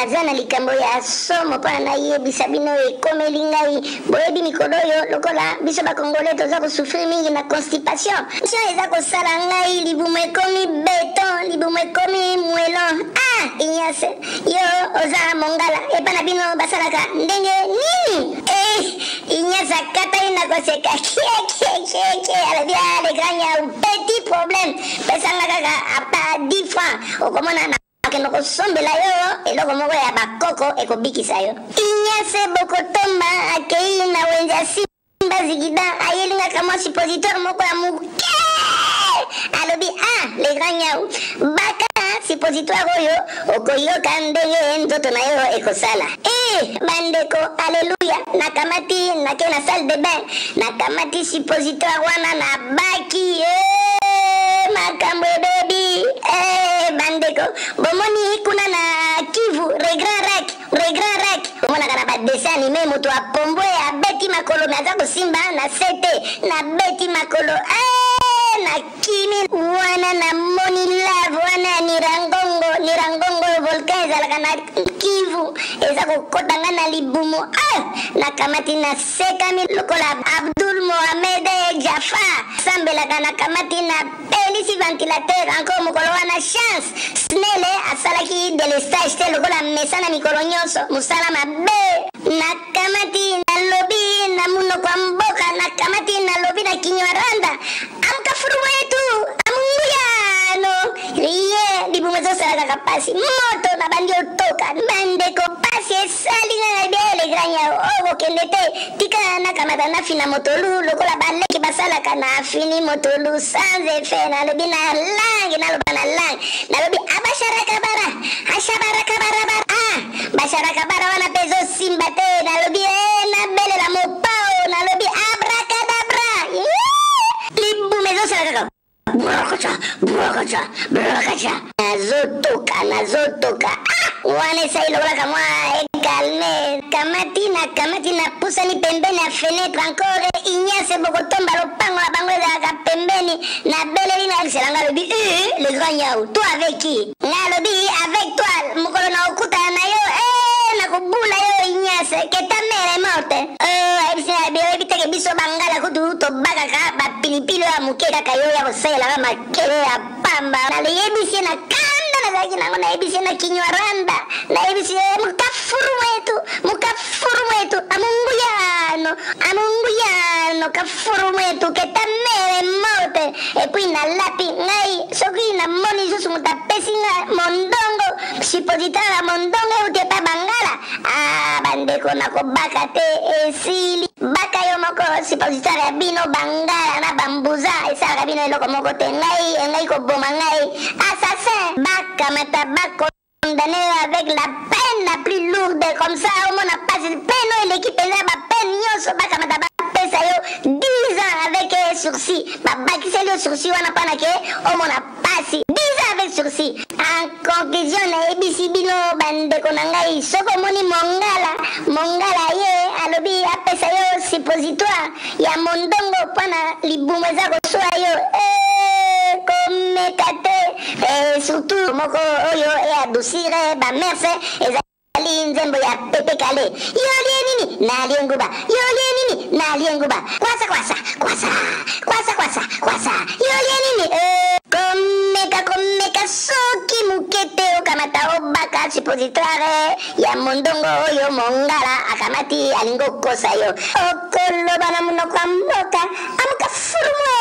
naza na likambo ya somo mpo na nayebisa bino ekomeli ngai boyebi mikolo oyo lokola biso bakongole toza kosufrir mingi na constipation eza kosala ngai libumu ekomi beton libumu ekomi mwelon inyase yo oza mongala epa na bino basalaka ndenge nini inyase akata ye na koseka kie alobi le grand nyau petit problème pesanga kaka apa 10 francs okomona na akendo kosombela yo eloko moko ya bakoko ekobikisa yo inyase bokotomba akei na wenze ya simba zigida ayelingaka mwa suppositoire moko ya moke alobi le grand nyau baka suppositoire oyo okoyoka ndenge nzoto na yo ekosala bandeko aleluya nakamati nake na salle de bain nakamati suppositoire wana na baki makambo ebebi bandeko bomoni kuna na Kivu regret rak omonaka na badessin anime moto apombwe abeti makolo naza kosimba na sete na beti makolo na kimi wana na moni lave wana nirangongo volcan ezalaka na Kivu eza kokotanga na libumu nakamati na sekami lokola Abdul Mohamed Jafar sambelaka nakamati na pelisi ventilateur encore mokolo wana chance snele asalaki delestage te lokola mesana mikolo nyonso mosala mabe nakamati nalobi na munoko ya mboka nakamati nalobi na Kinyarwanda amkafuru wetu amunguyano ye libumu ezosalaka pasi moto na bandi otoka bandeko pasi esali na bele granya okokende te tika nakamata nafina motolu lokola baleki basalaka na fini motolu sans effet nalobi na langue naloba na langue nalobi abasharakabara ashabarakabara basharakabara wana pezo simba te nalobi na bele la mopao nalobi abracadabra libumu ezosalaka Brakacha nazotoka wana esai lokolaka mwa ekalme kamati na pusani pembeni ya fenêtre encore inyase bokotomba lopango na bango ezalaka pembeni na beleli na aliselanga alobi le grand nyau toi avec qui nga alobi avec toi mokolo na okuta na yo nakobula yo inyase ke ta mère est morte ebiteke biso bangala kutu tobakaka bapilipili ya moke kaka yo ya kosalelaka makele ya pamba nayebisi na kanda nazalaki nango nayebisi na Kinyarwanda nayebisi mukafuru wetu amunguyano kafuru wetu keta mere morte epui nalapi ngai soki namoni lisusu moto apesi nga mondongo suppositoire ya mondongo euti epa bangala bandeko nakobaka te esili baka yo moko suppositoire ya bino bangala na bambuza esalaka bino eloko moko te ngai koboma ngai assassin bakamata condamné avec la peine la plus lourde comme ça au monde a passé peine et l'équipe est là peine nyonso bakamata bapesa yo 10 ans avec sursis babakisa yo sursis wana pana ke au monde a passé 10 ans avec sursis en conclusion nayebisi bino bandeko na ngai soko moni mongala ye alobi apesa yo suppositoire ya mondongo pana libumu eza koswa yo komekate surtout moko oyo adoucire bamerce ezali nzembo ya pepe kale yolie nini nalie nguba kwasa yolie nini komeka soki mukete okamata obaka suppositoire ya mondongo oyo mongala akamati alingo kosa yo okoloba na munoko ya mboka amukafurumwe